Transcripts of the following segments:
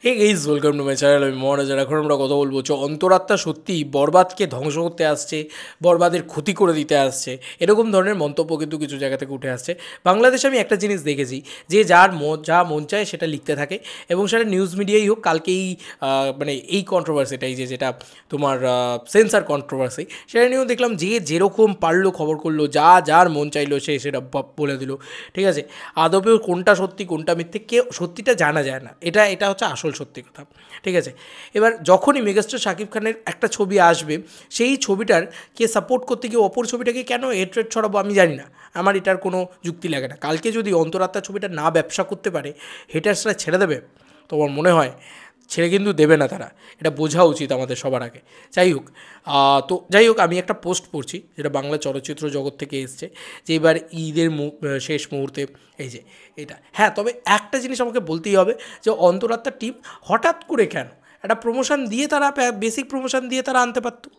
Hey guys, welcome to my channel. আমি মহারাজ। এখন আমরা কথা বলবো যে অন্তরাত্মা সত্যি বরবাদকে ধ্বংস করতে আসছে, বরবাদের ক্ষতি করে দিতে আসছে, এরকম ধরনের মন্তব্য কিন্তু কিছু জায়গা থেকে উঠে আসছে। বাংলাদেশে আমি একটা জিনিস দেখেছি যে যা মন চায় সেটা লিখতে থাকে, এবং সেটা নিউজ মিডিয়াই হোক। কালকেই মানে এই কন্ট্রোভার্সিটাই যেটা তোমার সেন্সার কন্ট্রোভার্সি, সেটা নিয়েও দেখলাম যে যেরকম পারলো খবর করলো, যার মন চাইলো সে সেটা বলে দিল। ঠিক আছে, আদপেও কোনটা সত্যি কোনটা মিথ্যে সত্যিটা জানা যায় না। এটা হচ্ছে আসল সত্যি কথা। ঠিক আছে, এবার যখনই মেগাস্টার শাকিব খানের একটা ছবি আসবে, সেই ছবিটার কে সাপোর্ট করতে গিয়ে অপর ছবিটাকে কেন হেট্রেট ছড়াবো আমি জানি না। আমার এটার কোনো যুক্তি লাগে না। কালকে যদি অন্তরাত্মা ছবিটা না ব্যবসা করতে পারে, হেটার্সরা ছেড়ে দেবে? তোমার মনে হয় ছেড়ে কিন্তু দেবে না তারা, এটা বোঝা উচিত আমাদের সবার আগে। যাই হোক, আমি একটা পোস্ট পড়ছি যেটা বাংলা চলচ্চিত্র জগৎ থেকে এসছে, যে এবার ঈদের শেষ মুহূর্তে এই যে এটা। হ্যাঁ, তবে একটা জিনিস আমাকে বলতেই হবে যে অন্তরাত্মার টিম হঠাৎ করে কেন একটা প্রমোশন দিয়ে তারা, বেসিক প্রমোশন দিয়ে তারা আনতে পারতো।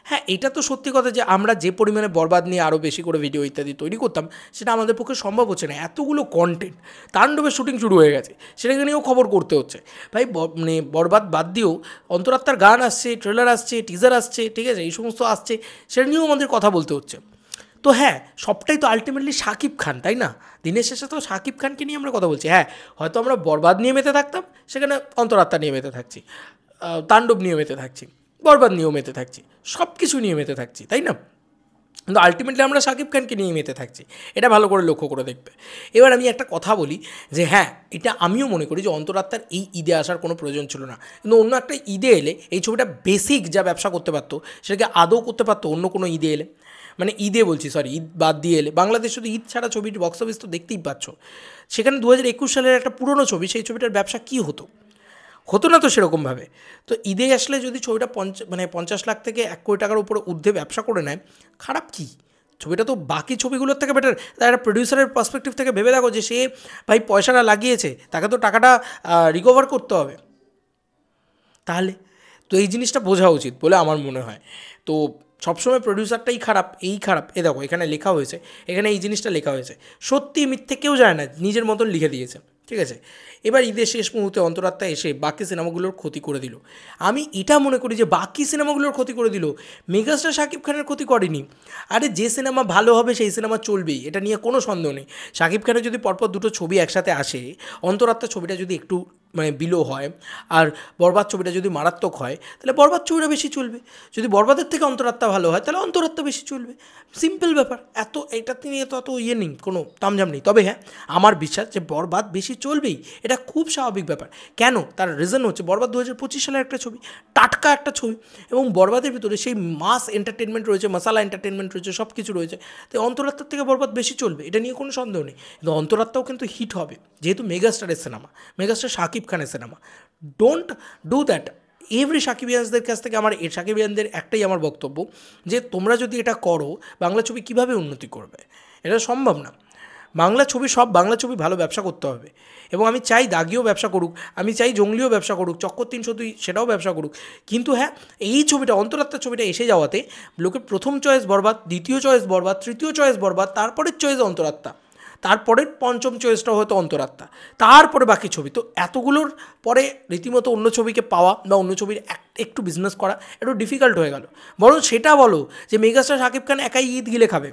হ্যাঁ, এটা তো সত্যি কথা যে আমরা যে পরিমাণে বরবাদ নিয়ে আরও বেশি করে ভিডিও ইত্যাদি তৈরি করতাম, সেটা আমাদের পক্ষে সম্ভব হচ্ছে না। এতগুলো কন্টেন্ট, তাণ্ডবের শুটিং শুরু হয়ে গেছে, সেটাকে নিয়েও খবর করতে হচ্ছে। ভাই মানে বরবাদ বাদ দিয়েও অন্তরাত্মার গান আসছে, ট্রেলার আসছে, টিজার আসছে, ঠিক আছে, এই সমস্ত আসছে, সেটা নিয়েও আমাদের কথা বলতে হচ্ছে। তো হ্যাঁ, সবটাই তো আলটিমেটলি শাকিব খান, তাই না? দিনের শেষে তো শাকিব খানকে নিয়ে আমরা কথা বলছি। হ্যাঁ, হয়তো আমরা বরবাদ নিয়ে মেতে থাকতাম, সেখানে অন্তরাত্মা নিয়ে মেতে থাকছি, তাণ্ডব নিয়ে মেতে থাকছি, বরবাদ নিয়েও মেতে থাকছি, সব কিছু নিয়ে মেতে থাকছি, তাই না? কিন্তু আলটিমেটলি আমরা শাকিব খানকে নিয়ে মেতে থাকছি, এটা ভালো করে লক্ষ্য করে দেখবে। এবার আমি একটা কথা বলি যে হ্যাঁ, এটা আমিও মনে করি যে অন্তরাত্মার এই ঈদে আসার কোনো প্রয়োজন ছিল না, কিন্তু অন্য একটা ঈদে এলে এই ছবিটা বেসিক যা ব্যবসা করতে পারতো সেটাকে আদৌ করতে পারতো অন্য কোনো ঈদে এলে। মানে ঈদে বলছি, সরি, ঈদ বাদ দিয়ে এলে। বাংলাদেশ শুধু ঈদ ছাড়া ছবির বক্স অফিস তো দেখতেই পাচ্ছ। সেখানে 2021 সালের একটা পুরনো ছবি, সেই ছবিটার ব্যবসা কী হতো? হতো না তো সেরকমভাবে। তো ঈদে আসলে যদি ছবিটা 50 লাখ থেকে 1 কোটি টাকার উপরে ঊর্ধ্বে ব্যবসা করে নেয়, খারাপ কী? ছবিটা তো বাকি ছবিগুলোর থেকে বেটার। তার একটা প্রডিউসারের পার্সপেক্টিভ থেকে ভেবে দেখো যে সে ভাই পয়সাটা লাগিয়েছে, তাকে তো টাকাটা রিকভার করতে হবে। তাহলে তো এই জিনিসটা বোঝা উচিত বলে আমার মনে হয়। তো সবসময় প্রডিউসারটাই খারাপ, এই খারাপ, এ দেখো এখানে লেখা হয়েছে, এখানে এই জিনিসটা লেখা হয়েছে, সত্যি মিথ্যে কেউ যায় না, নিজের মতন লিখে দিয়েছে। ঠিক আছে, এবার ঈদের শেষ মুহূর্তে অন্তরাত্মা এসে বাকি সিনেমাগুলোর ক্ষতি করে দিল। আমি এটা মনে করি যে বাকি সিনেমাগুলোর ক্ষতি করে দিল, মেগাস্টার শাকিব খানের ক্ষতি করেনি। আরে যে সিনেমা ভালো হবে সেই সিনেমা চলবেই, এটা নিয়ে কোনো সন্দেহ নেই। শাকিব খানের যদি পরপর দুটো ছবি একসাথে আসে, অন্তরাত্মা ছবিটা যদি একটু মানে বিলো হয়, আর বরবাদ ছবিটা যদি মারাত্মক হয়, তাহলে বরবাদ ছবিটা বেশি চলবে। যদি বরবাদের থেকে অন্তরাত্মা ভালো হয়, তাহলে অন্তরাত্মা বেশি চলবে। সিম্পল ব্যাপার। এটাতে নিয়ে তো অত ইয়ে নেই, কোনো তামঝাম নেই। তবে হ্যাঁ, আমার বিশ্বাস যে বরবাদ বেশি চলবেই, এটা খুব স্বাভাবিক ব্যাপার। কেন? তার রিজন হচ্ছে বরবাদ 2025 সালের একটা ছবি, টাটকা একটা ছবি, এবং বরবাদের ভিতরে সেই মাস এন্টারটেনমেন্ট রয়েছে, মশালা এন্টারটেনমেন্ট রয়েছে, সব কিছু রয়েছে। তো অন্তরাত্মার থেকে বরবাদ বেশি চলবে, এটা নিয়ে কোনো সন্দেহ নেই। কিন্তু অন্তরাত্মাও কিন্তু হিট হবে, যেহেতু মেগাস্টারের সিনেমা, মেগাস্টার শাকিব খানের cinema. Don't do that. Every সাকিবিয়ানসদের কাছ থেকে আমার সাকিবিয়ানদের একটাই আমার বক্তব্য, যে তোমরা যদি এটা করো, বাংলা ছবি কীভাবে উন্নতি করবে? এটা সম্ভব না। সব বাংলা ছবি ভালো ব্যবসা করতে হবে, এবং আমি চাই দাগিও ব্যবসা করুক, আমি চাই জঙ্গলিও ব্যবসা করুক, চক্কর 302 সেটাও ব্যবসা করুক। কিন্তু হ্যাঁ, এই ছবিটা, অন্তরাত্মার ছবিটা এসে যাওয়াতে লোকের প্রথম চয়েস বরবাদ, দ্বিতীয় চয়েস বরবাদ, তৃতীয় চয়েস বরবাদ, তারপরের চয়েস অন্তরাত্মা, তারপরের পঞ্চম চয়েসটা হয়তো অন্তরাত্মা, তারপরে বাকি ছবি। তো এতগুলোর পরে রীতিমতো অন্য ছবিকে পাওয়া বা অন্য ছবির একটু বিজনেস করা একটু ডিফিকাল্ট হয়ে গেল। বরং সেটা বলো যে মেগাস্টার শাকিব খান একাই ঈদ গিলে খাবে,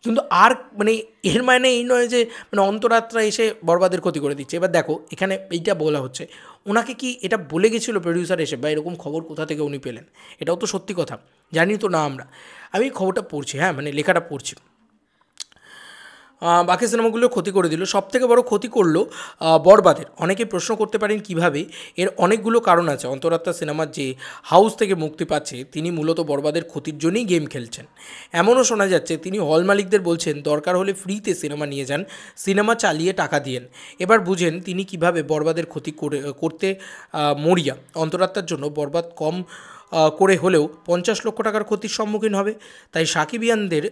কিন্তু আর মানে এর মানে এই নয় যে মানে অন্তরাত্মা এসে বরবাদের ক্ষতি করে দিচ্ছে। এবার দেখো এখানে এইটা বলা হচ্ছে, ওনাকে কি এটা বলে গেছিলো প্রডিউসার এসে, বা এরকম খবর কোথা থেকে উনি পেলেন? এটাও তো সত্যি কথা, জানি তো না আমরা। আমি খবরটা পড়ছি, হ্যাঁ মানে লেখাটা পড়ছি। বাকি সিনেমাগুলো ক্ষতি করে দিল, সবথেকে বড় ক্ষতি করলো বরবাদের। অনেকে প্রশ্ন করতে পারেন কিভাবে। এর অনেকগুলো কারণ আছে। অন্তরাত্মা সিনেমার যে হাউস থেকে মুক্তি পাচ্ছে, তিনি মূলত বরবাদের ক্ষতির জন্যই গেম খেলছেন। এমনও শোনা যাচ্ছে তিনি হল মালিকদের বলছেন দরকার হলে ফ্রিতে সিনেমা নিয়ে যান, সিনেমা চালিয়ে টাকা দিয়েন। এবার বুঝেন তিনি কিভাবে বরবাদের ক্ষতি করতে মরিয়া। অন্তরাত্মার জন্য বরবাদ কম করে হলেও 50 লক্ষ টাকার ক্ষতির সম্মুখীন হবে। তাই সাকিবিয়ানদের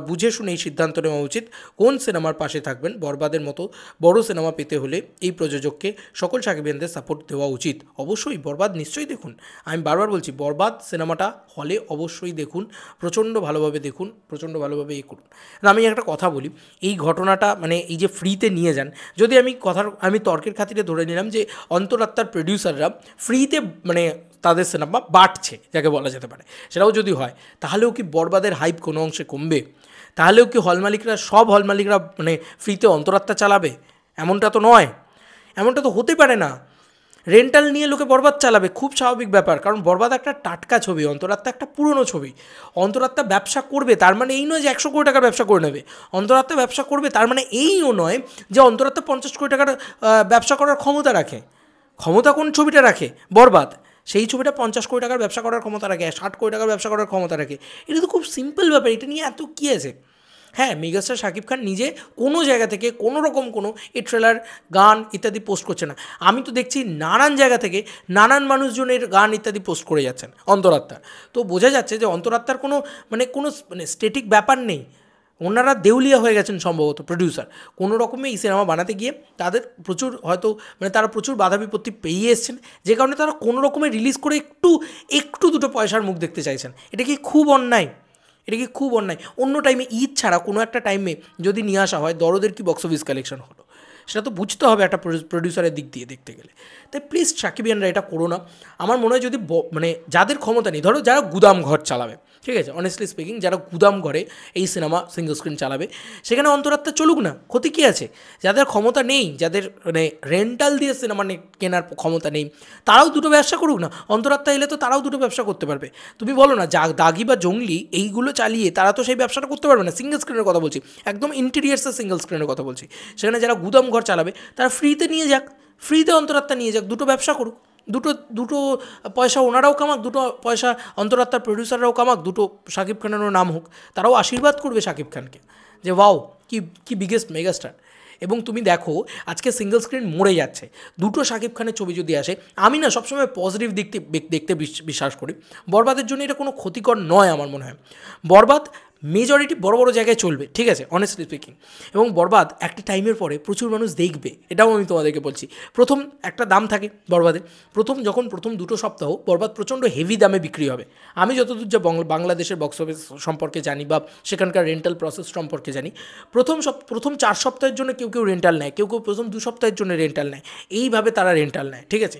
বুঝে শুনে এই সিদ্ধান্ত নেওয়া উচিত কোন সিনেমার পাশে থাকবেন। বরবাদের মতো বড় সিনেমা পেতে হলে এই প্রযোজককে সকল সাকিবিয়ানদের সাপোর্ট দেওয়া উচিত। অবশ্যই বরবাদ নিশ্চয়ই দেখুন, আমি বারবার বলছি বরবাদ সিনেমাটা হলে অবশ্যই দেখুন, প্রচণ্ড ভালোভাবে দেখুন, প্রচণ্ড ভালোভাবে করুন। আমি একটা কথা বলি, এই ঘটনাটা মানে এই যে ফ্রিতে নিয়ে যান, যদি আমি তর্কের খাতিরে ধরে নিলাম যে অন্তরাত্মার প্রডিউসাররা ফ্রিতে মানে তাদের সিনেমা বাটছে যাকে বলা যেতে পারে, সেটাও যদি হয় তাহলেও কি বরবাদের হাইপ কোনো অংশে কমবে? তাহলেও কি সব হল মালিকরা মানে ফ্রিতে অন্তরাত্মা চালাবে? এমনটা তো নয়, এমনটা তো হতে পারে না। রেন্টাল নিয়ে লোকে বরবাদ চালাবে, খুব স্বাভাবিক ব্যাপার, কারণ বরবাদ একটা টাটকা ছবি, অন্তরাত্মা একটা পুরনো ছবি। অন্তরাত্মা ব্যবসা করবে তার মানে এই নয় যে 100 কোটি টাকার ব্যবসা করে নেবে। অন্তরাত্মা ব্যবসা করবে তার মানে এইও নয় যে অন্তরাত্মা 50 কোটি টাকার ব্যবসা করার ক্ষমতা রাখে। ক্ষমতা কোন ছবিটা রাখে? বরবাদ। সেই ছবিটা 50 কোটি টাকার ব্যবসা করার ক্ষমতা রাখে, 60 কোটি টাকার ব্যবসা করার ক্ষমতা রাখে। এটা তো খুব সিম্পল ব্যাপার, এটা নিয়ে এত কী আছে? হ্যাঁ, মেগাস্টার শাকিব খান নিজে কোনো জায়গা থেকে কোনো রকম কোনো এই ট্রেলার, গান ইত্যাদি পোস্ট করছে না। আমি তো দেখছি নানান জায়গা থেকে নানান মানুষজনের গান ইত্যাদি পোস্ট করে যাচ্ছেন অন্তরাত্মা। তো বোঝা যাচ্ছে যে অন্তরাত্মার কোনো স্ট্যাটিক ব্যাপার নেই। ওনারা দেউলিয়া হয়ে গেছেন সম্ভবত প্রডিউসার। কোনো রকমে এই সিনেমা বানাতে গিয়ে তাদের প্রচুর হয়তো তারা প্রচুর বাধা বিপত্তি পেয়ে এসছেন, যে কারণে তারা কোনো রকমে রিলিজ করে একটু দুটো পয়সার মুখ দেখতে চাইছেন। এটা কি খুব অন্যায়? এটা কি খুব অন্যায়? অন্য টাইমে ঈদ ছাড়া কোনো একটা টাইমে যদি নিয়ে আসা হয়, দরদের কি বক্স অফিস কালেকশন হলো সেটা তো বুঝতে হবে একটা প্রডিউসারের দিক দিয়ে দেখতে গেলে। তাই প্লিজ সাকিবিয়ানরা এটা করো না। আমার মনে হয় যদি যাদের ক্ষমতা নেই, ধরো যারা গুদাম ঘর চালাবে, ঠিক আছে, অনেস্টলি স্পিকিং যারা গুদাম ঘরে এই সিনেমা সিঙ্গল স্ক্রিন চালাবে, সেখানে অন্তরাত্মা চলুক না, ক্ষতি কী আছে? যাদের ক্ষমতা নেই, যাদের রেন্টাল দিয়ে সিনেমা কেনার ক্ষমতা নেই, তারাও দুটো ব্যবসা করুক না। অন্তরাত্মা এলে তো তারাও দুটো ব্যবসা করতে পারবে। তুমি বলো না দাগি বা জঙ্গলি এইগুলো চালিয়ে তারা তো সেই ব্যবসাটা করতে পারবে না। সিঙ্গল স্ক্রিনের কথা বলছি, একদম ইন্টেরিয়ার্সের সিঙ্গল স্ক্রিনের কথা বলছি। সেখানে যারা গুদাম ঘর চালাবে তারা ফ্রিতে নিয়ে যাক, ফ্রিতে অন্তরাত্মা নিয়ে যাক, দুটো ব্যবসা করুক, দুটো পয়সা ওনারাও কামাক, দুটো পয়সা অন্তরাত্মার প্রডিউসাররাও কামাক, দুটো শাকিব খানেরও নাম হোক, তারাও আশীর্বাদ করবে শাকিব খানকে যে ওয়াও কি বিগেস্ট মেগাস্টার। এবং তুমি দেখো আজকে সিঙ্গল স্ক্রিন মরে যাচ্ছে, দুটো শাকিব খানের ছবি যদি আসে, আমি না সবসময় পজিটিভ দেখতে বিশ্বাস করি। বরবাদের জন্য এটা কোনো ক্ষতিকর নয় আমার মনে হয়। বরবাদ মেজরিটি বড় বড় জায়গায় চলবে, ঠিক আছে, অনেস্টলি স্পিকিং। এবং বরবাদ একটা টাইমের পরে প্রচুর মানুষ দেখবে, এটাও আমি তোমাদেরকে বলছি। প্রথম একটা দাম থাকে বরবাদের, প্রথম দুটো সপ্তাহ বরবাদ প্রচণ্ড হেভি দামে বিক্রি হবে। আমি যতদূর যা বাংলাদেশের বক্স অফিস সম্পর্কে জানি বা সেখানকার রেন্টাল প্রসেস সম্পর্কে জানি, প্রথম 4 সপ্তাহের জন্য কেউ রেন্টাল নেয়, কেউ প্রথম 2 সপ্তাহের জন্য রেন্টাল নেয়, এইভাবে তারা রেন্টাল নেয়, ঠিক আছে।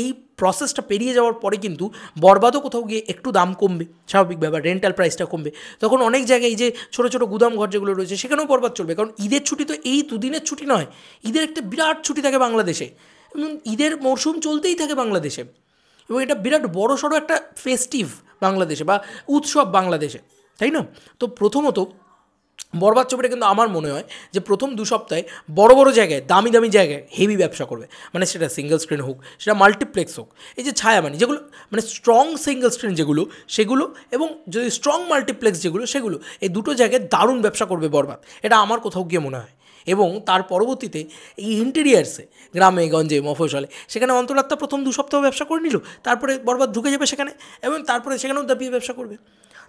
এই প্রসেসটা পেরিয়ে যাওয়ার পরে কিন্তু বরবাদও কোথাও গিয়ে একটু দাম কমবে, স্বাভাবিক ব্যাপার, রেন্টাল প্রাইসটা কমবে। তখন অনেক জায়গায় এই যে ছোটো ছোটো গুদাম ঘর যেগুলো রয়েছে সেখানেও বরবাদ চলবে, কারণ ঈদের ছুটি তো এই দুদিনের ছুটি নয়, ঈদের একটা বিরাট ছুটি থাকে বাংলাদেশে, এবং ঈদের মরশুম চলতেই থাকে বাংলাদেশে, এবং এটা বিরাট বড় সড়ো একটা ফেস্টিভ বাংলাদেশে বা উৎসব বাংলাদেশে, তাই না? তো প্রথমত বরবাদ ছবিটা কিন্তু আমার মনে হয় যে প্রথম 2 সপ্তাহে বড় বড় জায়গায় দামি জায়গায় হেভি ব্যবসা করবে, সেটা সিঙ্গল স্ক্রিন হোক, সেটা মাল্টিপ্লেক্স হোক, এই যে ছায়ামানি যেগুলো স্ট্রং সিঙ্গল স্ক্রিন সেগুলো এবং যদি স্ট্রং মাল্টিপ্লেক্স সেগুলো এই দুটো জায়গায় দারুণ ব্যবসা করবে বরবাদ, এটা আমার কোথাও গিয়ে মনে হয়। এবং তার পরবর্তীতে এই ইন্টেরিয়ার্সে, গ্রামে গঞ্জে মফস্বলে, সেখানে অন্তরাত্মা প্রথম 2 সপ্তাহ ব্যবসা করে নিল, তারপরে বরবাদ ঢুকে যাবে সেখানে, এবং তারপরে সেখানেও দাপিয়ে ব্যবসা করবে।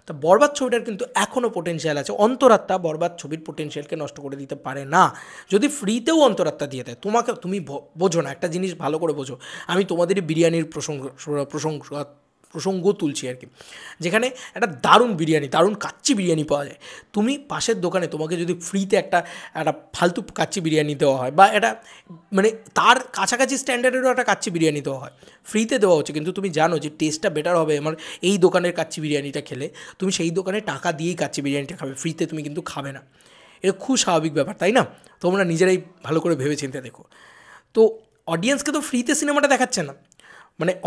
তা বরবাদ ছবিটার কিন্তু এখনও পোটেনশিয়াল আছে। অন্তরাত্মা বরবাদ ছবির পোটেনশিয়ালকে নষ্ট করে দিতে পারে না যদি ফ্রিতেও অন্তরাত্মা দিয়ে দেয়। তুমি বোঝো না, একটা জিনিস ভালো করে বোঝো, আমি তোমাদেরই বিরিয়ানির প্রসঙ্গ তুলছি আর কি, যেখানে একটা দারুণ কাচ্চি বিরিয়ানি পাওয়া যায়। তুমি পাশের দোকানে তোমাকে যদি ফ্রিতে একটা ফালতু কাচ্চি বিরিয়ানি দেওয়া হয়, বা এটা তার কাছাকাছি স্ট্যান্ডার্ডেরও একটা কাচ্চি বিরিয়ানি দেওয়া হয়, ফ্রিতে দেওয়া হচ্ছে, কিন্তু তুমি জানো যে টেস্টটা বেটার হবে আমার এই দোকানের কাচ্চি বিরিয়ানিটা খেলে, তুমি সেই দোকানে টাকা দিয়েই কাচ্চি বিরিয়ানিটা খাবে, ফ্রিতে তুমি কিন্তু খাবে না। এটা খুব স্বাভাবিক ব্যাপার, তাই না? তোমরা নিজেরাই ভালো করে ভেবে চিন্তে দেখো। তো অডিয়েন্সকে তো ফ্রিতে সিনেমাটা দেখাচ্ছে না,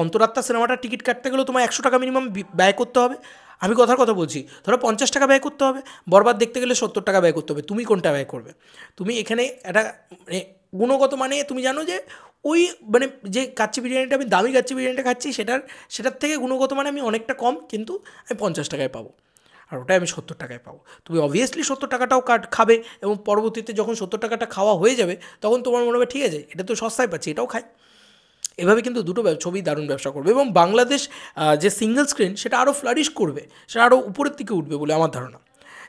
অন্তরাত্মা সিনেমাটা টিকিট কাটতে গেলেও তোমার 100 টাকা মিনিমাম ব্যয় করতে হবে। আমি কথার কথা বলছি, ধরো 50 টাকা ব্যয় করতে হবে, বরবাদ দেখতে গেলে 70 টাকা ব্যয় করতে হবে। তুমি কোনটা ব্যয় করবে? তুমি এখানে একটা গুণগত তুমি জানো যে ওই যে কাচ্চি বিরিয়ানিটা আমি দামি কাচ্চি বিরিয়ানিটা খাচ্ছি সেটার থেকে গুণগত আমি অনেকটা কম, কিন্তু আমি 50 টাকায় পাবো, আর ওটাই আমি 70 টাকায় পাবো। তুমি অবভিয়াসলি 70 টাকাটাও খাবে, এবং পরবর্তীতে যখন 70 টাকাটা খাওয়া হয়ে যাবে তখন তোমার মনে হবে ঠিক আছে, এটা তো সস্তায় পাচ্ছি, এটাও খাই। এভাবে কিন্তু দুটো ছবি দারুণ ব্যবসা করবে এবং বাংলাদেশ যে সিঙ্গেল স্ক্রিন সেটা আরও ফ্লারিশ করবে, সেটা আরও উপরের দিকে উঠবে বলে আমার ধারণা।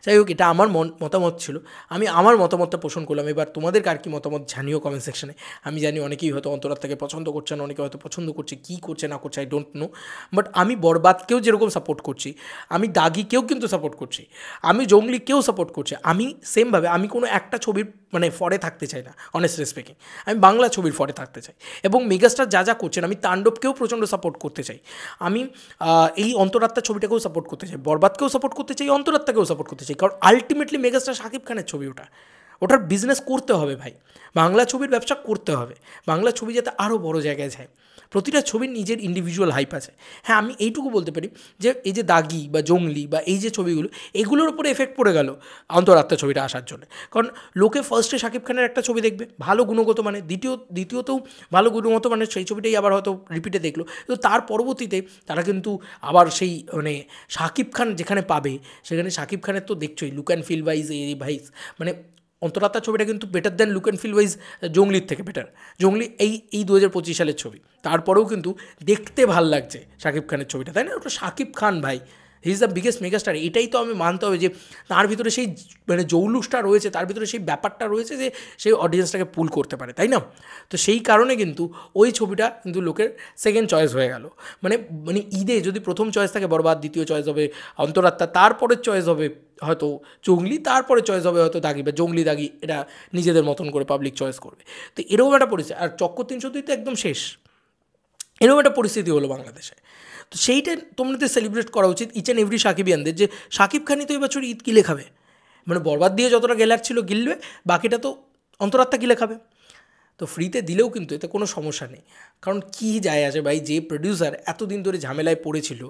যাই হোক, এটা আমার মতামত ছিল, আমি আমার মতামতটা পোষণ করলাম। এবার তোমাদের কার কী মতামত জানিও কমেন্ট সেকশনে। আমি জানি অনেকেই হয়তো অন্তরাত্মাকে পছন্দ করছে না, অনেকে হয়তো পছন্দ করছে, কী করছে না করছে আই ডোন্ট নো। বাট আমি বরবাদকেও যেরকম সাপোর্ট করছি, আমি দাগিকেও কিন্তু সাপোর্ট করছি, আমি জঙ্গলিকেও সাপোর্ট করছি। আমি সেমভাবে আমি কোনো একটা ছবির মানে ফরে থাকতে চাই না, অনেস্টলি স্পিকিং। আমি বাংলা ছবির ফরে থাকতে চাই এবং মেগাস্টার যা যা করছেন, আমি তাণ্ডবকেও প্রচণ্ড সাপোর্ট করতে চাই। আমি এই অন্তরাত্মা ছবিটাকেও সাপোর্ট করতে চাই, বরবাদকেও সাপোর্ট করতে চাই, অন্তরাত্মাকেও সাপোর্ট করতে চাই। কারণ আলটিমেটলি মেগাস্টার শাকিব খানের ছবি ওটার বিজনেস করতে হবে ভাই, বাংলা ছবির ব্যবসা করতে হবে, বাংলা ছবি যাতে আরও বড় জায়গায় যায়। প্রতিটা ছবির নিজের ইন্ডিভিজুয়াল হাইপ আছে। হ্যাঁ, আমি এইটুকু বলতে পারি যে এই যে দাগি বা জঙ্গলি বা এই যে ছবিগুলো, এগুলোর উপরে এফেক্ট পড়ে গেল অন্তরাত্মা ছবিটা আসার জন্য। কারণ লোকে ফার্স্টে শাকিব খানের একটা ছবি দেখবে ভালো গুণগত মানে, দ্বিতীয়তেও ভালো গুণগত মানে সেই ছবিটাই আবার হয়তো রিপিটে দেখলো, তো তার পরবর্তীতে তারা কিন্তু আবার সেই মানে শাকিব খান যেখানে পাবে সেখানে শাকিব খানের তো দেখছোই লুক অ্যান্ড ফিল ওয়াইজ এই ভাইজ মানে অন্তরাত্মা ছবিটা কিন্তু better than look and feel wise জঙ্গলির থেকে বেটার। জঙ্গলি এই 2025 সালের ছবি, তারপরেও কিন্তু দেখতে ভাল লাগছে শাকিব খানের ছবিটা, তাই না? ওটা শাকিব খান ভাই, he is the biggest megastar. এটাই তো আমি মানতে হবে যে তার ভিতরে সেই মানে জৌলুসটা রয়েছে, তার ভিতরে সেই ব্যাপারটা রয়েছে যে সেই অডিয়েন্সটাকে পুল করতে পারে, তাই না? তো সেই কারণে কিন্তু ওই ছবিটা কিন্তু লোকের সেকেন্ড চয়েস হয়ে গেল। মানে মানে ঈদে যদি প্রথম চয়েস থাকে বরবাদ, দ্বিতীয় চয়েস হবে অন্তরাত্মা, তারপরের চয়েস হবে হয়তো জঙ্গলি, তারপরে চয়েস হবে হয়তো দাগি বা জঙ্গলি দাগি, এটা নিজেদের মতন করে পাবলিক চয়েস করবে। তো এরকম একটা পরিস্থিতি, আর চক্কর 302 তো একদম শেষ, এরকম একটা পরিস্থিতি হলো বাংলাদেশে। তো সেইটা তোমাদের সেলিব্রেট করা উচিত ইচ অ্যান্ড এভরি সাকিবিয়ানদের, যে শাকিব খানই তো এবছর ঈদ গিলে খাবে, মানে বরবাদ দিয়ে যতটা গেলার ছিল গিলবে, বাকিটা তো অন্তরাত্মা গিলে খাবে। তো ফ্রিতে দিলেও কিন্তু এতে কোনো সমস্যা নেই, কারণ কী যায় আসে ভাই, যে প্রডিউসার এতদিন ধরে ঝামেলায় পড়েছিল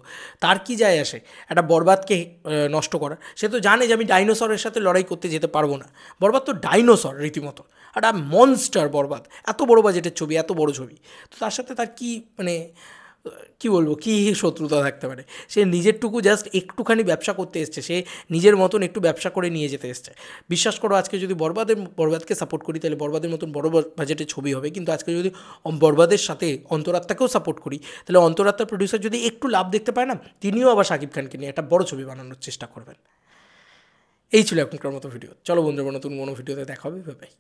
তার কি যায় আসে একটা বরবাদকে নষ্ট করা? সে তো জানে যে আমি ডাইনোসরের সাথে লড়াই করতে যেতে পারবো না। বরবাদ তো ডাইনোসর রীতিমতো, একটা মনস্টার বরবাদ, এত বড় বাজেটের ছবি, এত বড় ছবি, তো তার সাথে তার কি মানে কী বলবো, কী শত্রুতা থাকতে পারে? সে নিজেরটুকু জাস্ট একটুখানি ব্যবসা করতে এসছে, সে নিজের মতন একটু ব্যবসা করে নিয়ে যেতে এসছে। বিশ্বাস করো, আজকে যদি বরবাদকে সাপোর্ট করি তাহলে বরবাদের মতন বড় বাজেটের ছবি হবে, কিন্তু আজকে যদি বরবাদের সাথে অন্তরাত্মাকেও সাপোর্ট করি তাহলে অন্তরাত্মার প্রডিউসার যদি একটু লাভ দেখতে পায় না, তিনিও আবার শাকিব খানকে নিয়ে একটা বড় ছবি বানানোর চেষ্টা করবেন। এই ছিল এখনকার মতো ভিডিও। চলো বন্ধুরা, নতুন কোনো ভিডিওতে দেখা হবে, বাই।